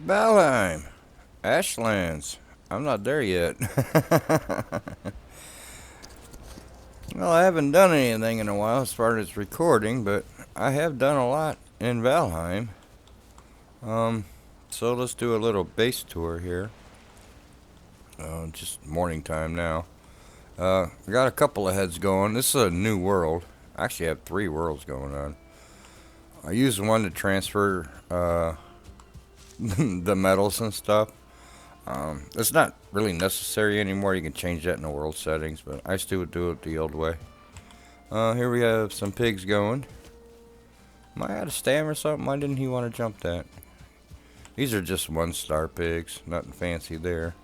Valheim, Ashlands. I'm not there yet. Well, I haven't done anything in a while as far as recording, but I have done a lot in Valheim. Um, so let's do a little base tour here. Just morning time now. I got a couple of heads going. This is a new world. I actually have three worlds going on. I use one to transfer the metals and stuff. It's not really necessary anymore. You can change that in the world settings, but I still do it the old way. Here we have some pigs going. Am I out of stamina or something? Why didn't he want to jump that? These are just 1-star pigs. Nothing fancy there.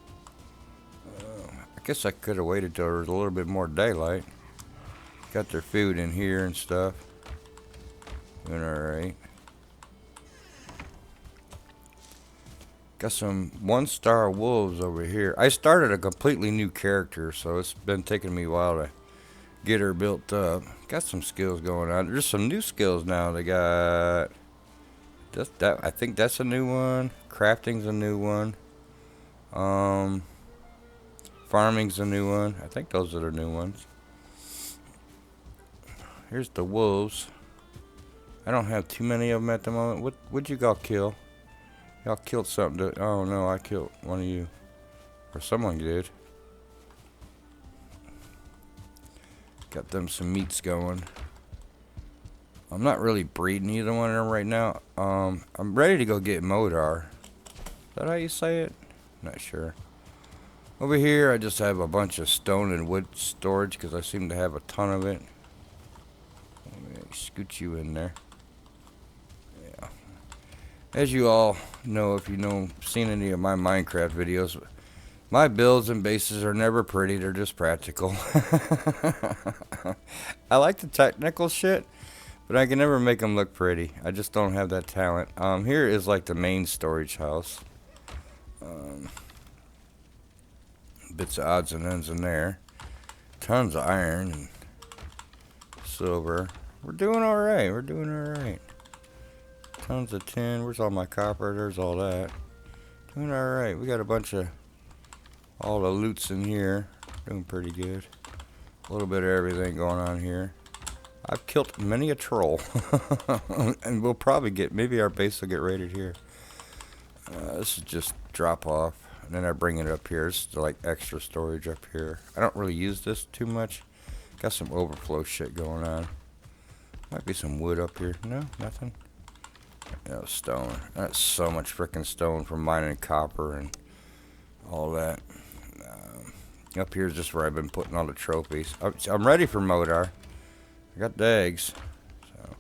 I guess I could have waited till there was a little bit more daylight. Got their food in here and stuff. Doing alright. Got some 1-star wolves over here. I started a completely new character, so it's been taking me a while to get her built up. Got some skills going on. There's some new skills now. They got that. I think that's a new one. Crafting's a new one. Farming's a new one. I think those are the new ones. Here's the wolves. I don't have too many of them at the moment. What'd you all kill? Y'all killed something. Oh no, I killed one of you, or someone did. Got them some meats going. I'm not really breeding either one of them right now. I'm ready to go get Modar. Is that how you say it? Not sure. Over here, I just have a bunch of stone and wood storage because I seem to have a ton of it. Let me scoot you in there. Yeah. As you all know, if seen any of my Minecraft videos, my builds and bases are never pretty. They're just practical. I like the technical shit, but I can never make them look pretty. I just don't have that talent. Here is like the main storage house. Bits of odds and ends in there. Tons of iron and silver. We're doing alright. We're doing alright. Tons of tin. Where's all my copper? There's all that. Doing alright. We got a bunch of all the loots in here. Doing pretty good. A little bit of everything going on here. I've killed many a troll. And we'll probably maybe our base will get raided here. This is just drop off. And then I bring it up here. It's like extra storage up here. I don't really use this too much. Got some overflow shit going on. Might be some wood up here. No, nothing. No, stone. That's so much freaking stone from mining copper and all that. Up here is just where I've been putting all the trophies. I'm ready for Modar. I got the eggs. So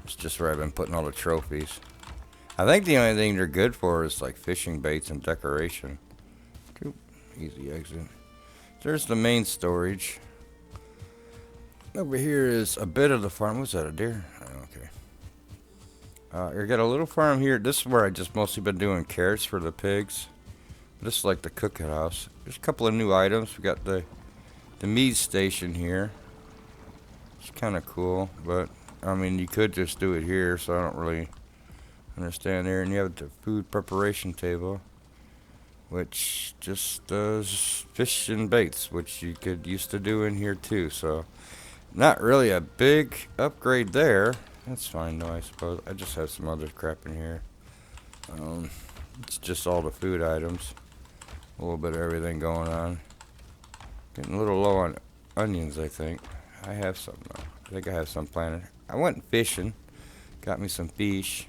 it's just where I've been putting all the trophies. I think the only thing they're good for is like fishing baits and decoration. Easy exit. There's the main storage. Over here is a bit of the farm. What's that, a deer? Oh, okay. I got a little farm here. This is where I just mostly been doing carrots for the pigs. This is like the cooking house. There's a couple of new items. We got the meat station here. It's kind of cool, but I mean you could just do it here, so I don't really understand there. And you have the food preparation table, which just does fish and baits, which you could used to do in here too. So not really a big upgrade there. That's fine though, I suppose. I just have some other crap in here. It's just all the food items. A little bit of everything going on. Getting a little low on onions, I think. I have some though. I think I have some planted. I went fishing. Got me some fish.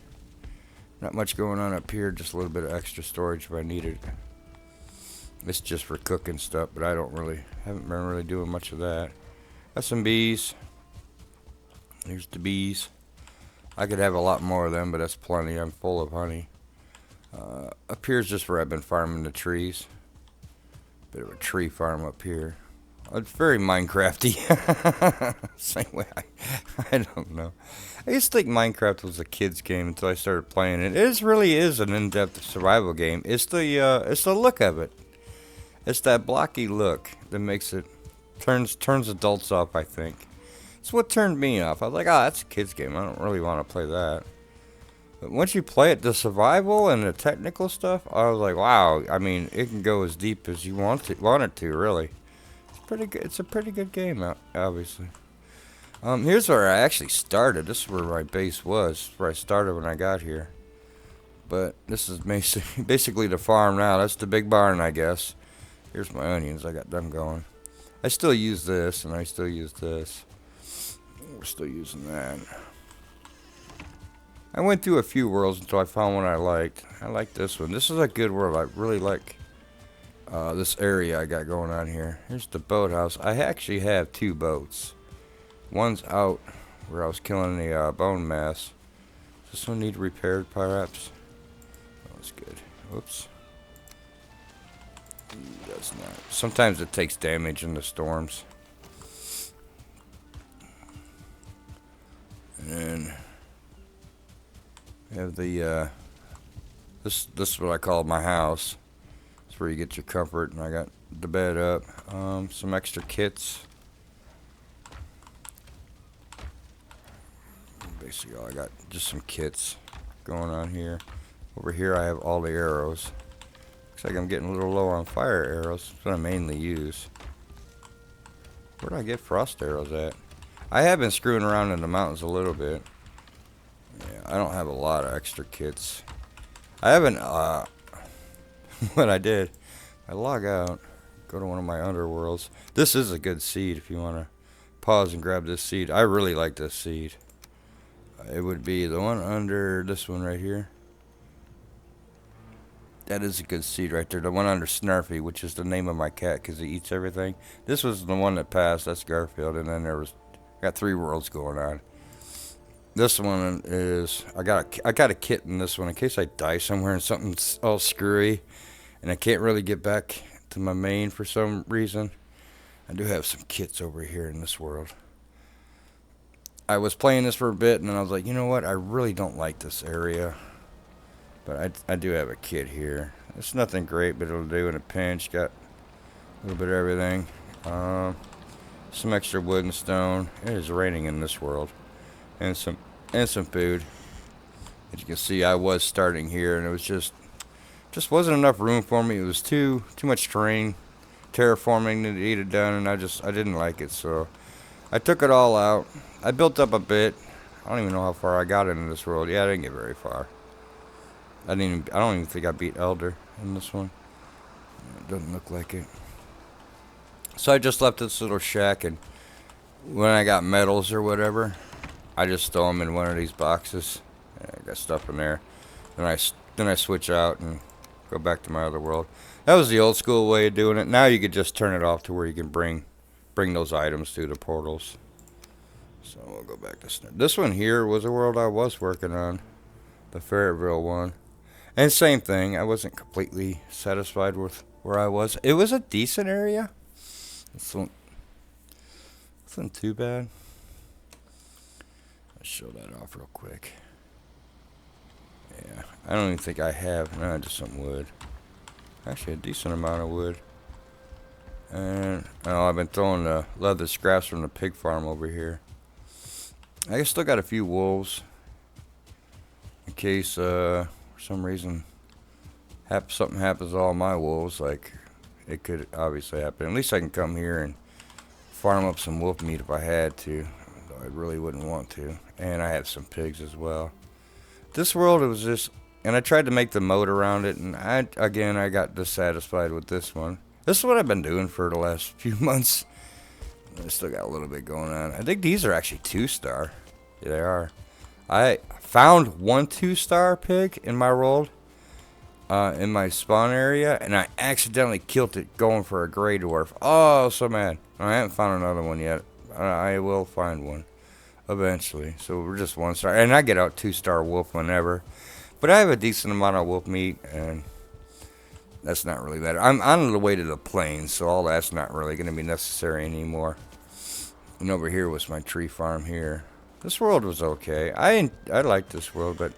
Not much going on up here. Just a little bit of extra storage if I need it. It's just for cooking stuff, but I haven't been really doing much of that. Got some bees. Here's the bees. I could have a lot more of them, but that's plenty. I'm full of honey. Up here is just where I've been farming the trees. Bit of a tree farm up here. It's very Minecrafty. Same way I don't know. I used to think Minecraft was a kid's game until I started playing it. It really is an in-depth survival game. It's the look of it. It's that blocky look that makes it turns adults off, I think. It's what turned me off. I was like, that's a kid's game. I don't really want to play that. But once you play it, the survival and the technical stuff, I was like, wow. I mean, it can go as deep as you want it to. Really, it's pretty good. It's a pretty good game, obviously. Here's where I actually started. This is where my base was. Where I started when I got here. But this is basically the farm now. That's the big barn, I guess. Here's my onions. I got them going. I still use this, and I still use this. We're still using that. I went through a few worlds until I found one I liked. I like this one. This is a good world. I really like this area I got going on here. Here's the boathouse. I actually have two boats. One's out where I was killing the bone mass. Does this one need repaired, perhaps? Oh, that's good. Whoops. That's not. Sometimes it takes damage in the storms. And then we have the this is what I call my house. It's where you get your comfort, and I got the bed up. Some extra kits. Basically, all I got just some kits going on here. Over here, I have all the arrows. Looks like I'm getting a little low on fire arrows. That's what I mainly use. Where do I get frost arrows at? I have been screwing around in the mountains a little bit. Yeah, I don't have a lot of extra kits. I haven't, what I did, I log out, go to one of my underworlds. This is a good seed if you want to pause and grab this seed. I really like this seed. It would be the one under this one right here. That is a good seed right there. The one under Snarfy, which is the name of my cat because he eats everything. This was the one that passed. That's Garfield. And then there was, I got 3 worlds going on. This one is, I got a kit in this one in case I die somewhere and something's all screwy and I can't really get back to my main for some reason. I do have some kits over here in this world. I was playing this for a bit and then I was like, you know what? I really don't like this area. But I do have a kit here. It's nothing great, but it'll do in a pinch. Got a little bit of everything. Some extra wood and stone. It is raining in this world. And some food. As you can see, I was starting here, and it was just wasn't enough room for me. It was too much terrain, terraforming to need it done, and I didn't like it. So I took it all out. I built up a bit. I don't even know how far I got into this world. Yeah, I didn't get very far. I don't even think I beat Elder in this one. It doesn't look like it. So I just left this little shack, and when I got medals or whatever, I just throw them in one of these boxes. I got stuff in there. Then I switch out and go back to my other world. That was the old school way of doing it. Now you could just turn it off to where you can bring those items through the portals. So we'll go back to this one here was a world I was working on, the Ferretville one. And same thing, I wasn't completely satisfied with where I was. It was a decent area. This one wasn't too bad. Let's show that off real quick. Yeah, I don't even think I have. No, just some wood. Actually, a decent amount of wood. And I've been throwing the leather scraps from the pig farm over here. I still got a few wolves. In case, for some reason something happens to all my wolves, like it could obviously happen. At least I can come here and farm up some wolf meat if I had to, though I really wouldn't want to. And I have some pigs as well. This world, it was just, and I tried to make the moat around it, and I got dissatisfied with this one. This is what I've been doing for the last few months. I still got a little bit going on. I think these are actually 2-star. Yeah, they are. I found one 2-star pig in my world, in my spawn area, and I accidentally killed it going for a gray dwarf. Oh, so mad. I haven't found another one yet. I will find one eventually. So we're just 1-star, and I get out 2-star wolf whenever. But I have a decent amount of wolf meat, and that's not really that. I'm on the way to the plains, so all that's not really going to be necessary anymore. And over here was my tree farm here. This world was okay. I liked this world, but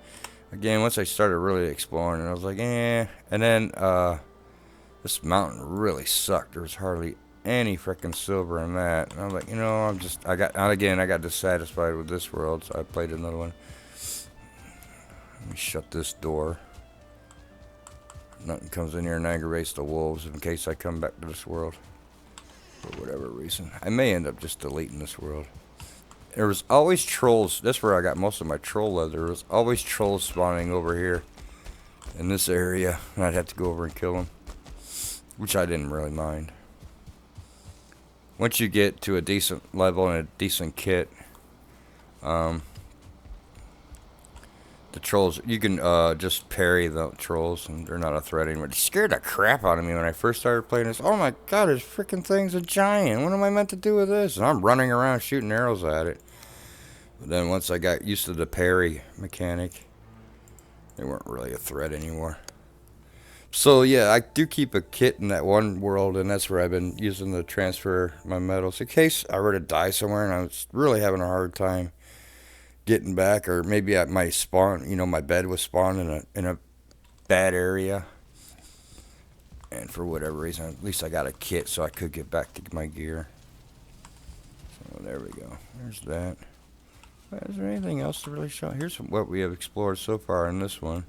again, once I started really exploring, I was like, eh. And then this mountain really sucked. There was hardly any freaking silver in that. And I was like, you know, I got dissatisfied with this world, so I played another one. Let me shut this door. Nothing comes in here and aggravates the wolves in case I come back to this world. For whatever reason. I may end up just deleting this world. There was always trolls. That's where I got most of my troll leather. There was always trolls spawning over here in this area. And I'd have to go over and kill them. Which I didn't really mind. Once you get to a decent level and a decent kit, the trolls, you can just parry the trolls and they're not a threat anymore. They scared the crap out of me when I first started playing this. Oh my god, this freaking thing's a giant. What am I meant to do with this? And I'm running around shooting arrows at it. But then once I got used to the parry mechanic, they weren't really a threat anymore. So yeah, I do keep a kit in that one world, and that's where I've been using to transfer my medals in case I were to die somewhere and I was really having a hard time getting back, or maybe at my spawn, my bed was spawned in a bad area, and for whatever reason, at least I got a kit so I could get back to my gear. So there we go. There's that. Is there anything else to really show? Here's what we have explored so far in this one.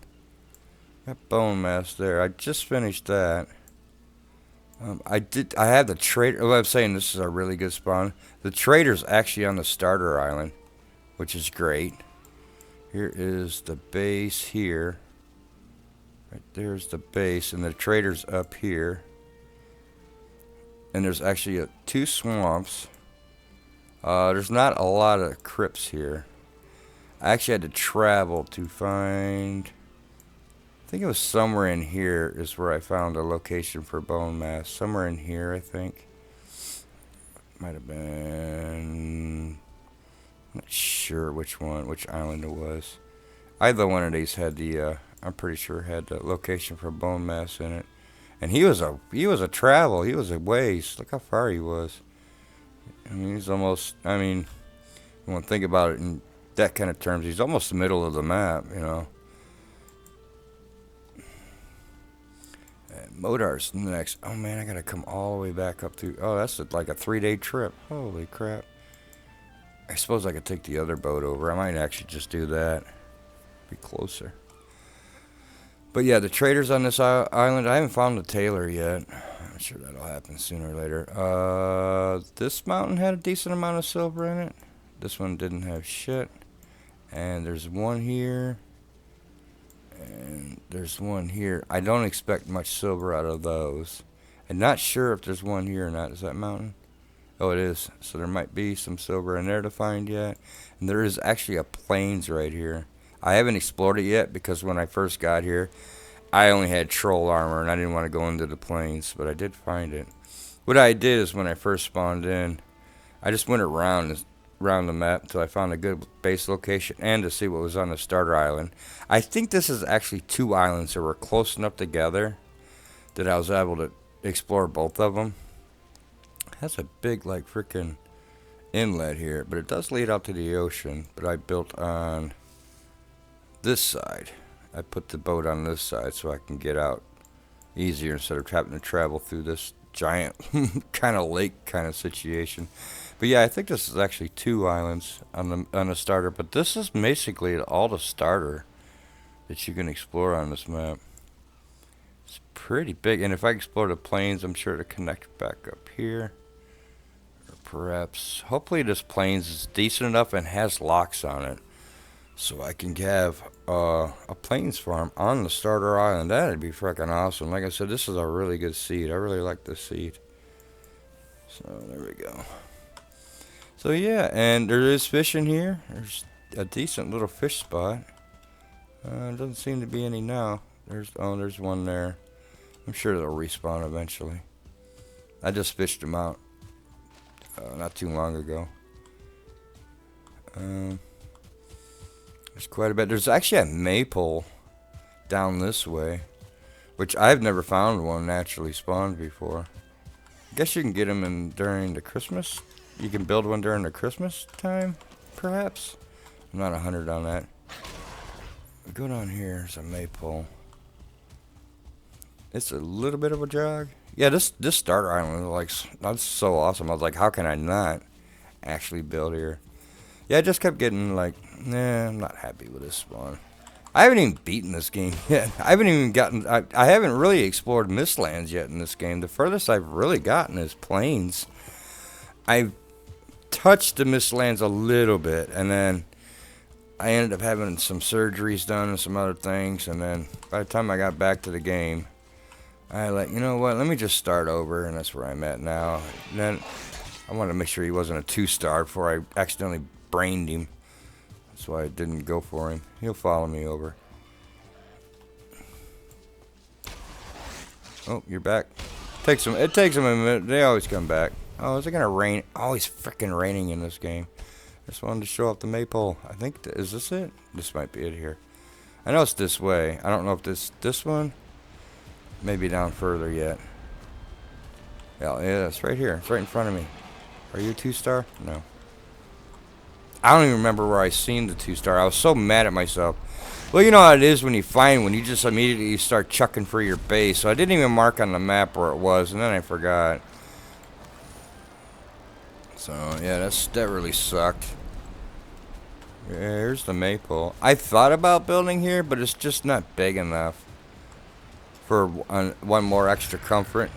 Got bone mass there. I just finished that. I had the trader. Well, I'm saying this is a really good spawn. The trader's actually on the starter island, which is great. Here is the base here. Right there's the base, and the trader's up here. And there's actually two swamps. There's not a lot of crypts here. I actually had to travel to find... I think it was somewhere in here is where I found a location for bone mass. Somewhere in here, I think. Might have been... I'm not sure which island it was. Either one of these had the, I'm pretty sure had the location for bone mass in it. And he was a travel. He was a ways. Look how far he was. I mean, he's almost, you want to think about it in that kind of terms, he's almost the middle of the map, Modar's next. Oh man, I gotta come all the way back up to. Oh, that's like a 3-day trip. Holy crap. I suppose I could take the other boat over. I might actually just do that. Be closer. But yeah, the trader's on this island. I haven't found the tailor yet. I'm sure that'll happen sooner or later. This mountain had a decent amount of silver in it. This one didn't have shit. And there's one here. And there's one here. I don't expect much silver out of those. I'm not sure if there's one here or not. Is that mountain? Oh, it is. So there might be some silver in there to find yet. And there is actually a plains right here. I haven't explored it yet because when I first got here, I only had troll armor and I didn't want to go into the plains. But I did find it. What I did is when I first spawned in, I just went around the map until I found a good base location and to see what was on the starter island. I think this is actually two islands that were close enough together that I was able to explore both of them. It has a big like freaking inlet here, but it does lead out to the ocean. But I built on this side. I put the boat on this side so I can get out easier instead of having to travel through this giant kind of lake kind of situation. But yeah, I think this is actually two islands on the starter. But this is basically all the starter that you can explore on this map. It's pretty big. And if I explore the plains, I'm sure to connect back up here. Or perhaps, hopefully this plains is decent enough and has locks on it. So I can have a plains farm on the starter island. That'd be freaking awesome. Like I said, this is a really good seed. I really like this seed. So there we go. So yeah, and there is fish in here. There's a decent little fish spot. Doesn't seem to be any now. There's one there. I'm sure they'll respawn eventually. I just fished them out not too long ago. There's quite a bit. There's actually a maypole down this way, which I've never found one naturally spawned before. I guess you can get them during the Christmas. You can build one during the Christmas time, perhaps. I'm not 100 on that. We go down here. There's a maypole. It's a little bit of a jog. Yeah, this starter island, like, that's so awesome. I was like, how can I not actually build here? Yeah, I just kept getting like, nah, I'm not happy with this spawn. I haven't even beaten this game yet. I haven't even gotten. I haven't really explored Mistlands yet in this game. The furthest I've really gotten is Plains. I've touched the Mistlands a little bit, and then I ended up having some surgeries done and some other things. And then by the time I got back to the game, I like, you know what? Let me just start over, and that's where I'm at now. And then I wanted to make sure he wasn't a 2-star before I accidentally brained him. That's why I didn't go for him. He'll follow me over. Oh, you're back. It takes them a minute. They always come back. Oh, is it gonna rain? Always freaking raining in this game. Just wanted to show off the maypole. I think is this it? This might be it here. I know it's this way. I don't know if this one. Maybe down further yet. Yeah, it's right here. It's right in front of me. Are you a 2-star? No. I don't even remember where I seen the 2-star. I was so mad at myself. Well, you know how it is when you find one. You just immediately start chucking for your base. So I didn't even mark on the map where it was, and then I forgot. So, yeah, that really sucked. Yeah, here's the maypole. I thought about building here, but it's just not big enough for one more extra comfort.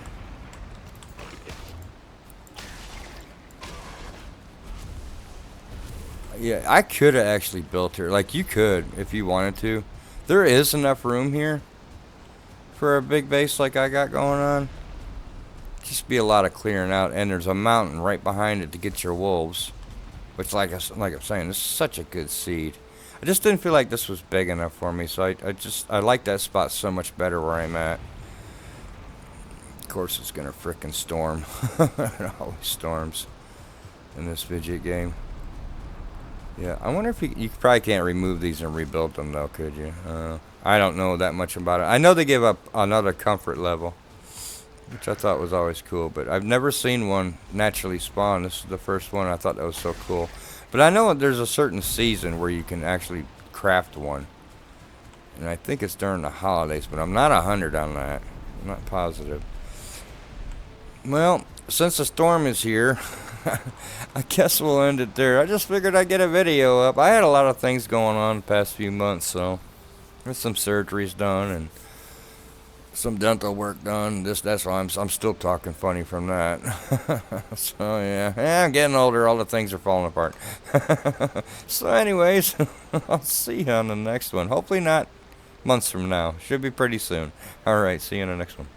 Yeah, I could have actually built here. Like, you could if you wanted to. There is enough room here for a big base like I got going on. Just be a lot of clearing out, and there's a mountain right behind it to get your wolves. Which, like I'm saying, this is such a good seed. I just didn't feel like this was big enough for me, so I like that spot so much better where I'm at. Of course, it's gonna frickin' storm. It always storms in this fidget game. Yeah, I wonder if you probably can't remove these and rebuild them though, could you? I don't know that much about it. I know they give up another comfort level, which I thought was always cool, but I've never seen one naturally spawn. This is the first one. I thought that was so cool. But I know there's a certain season where you can actually craft one. And I think it's during the holidays, but I'm not 100 on that. I'm not positive. Well, since the storm is here, I guess we'll end it there. I just figured I'd get a video up. I had a lot of things going on the past few months, so there's some surgeries done and some dental work done. That's why I'm still talking funny from that. So yeah, I'm getting older. All the things are falling apart. So anyways, I'll see you on the next one. Hopefully not months from now. Should be pretty soon. All right, see you in the next one.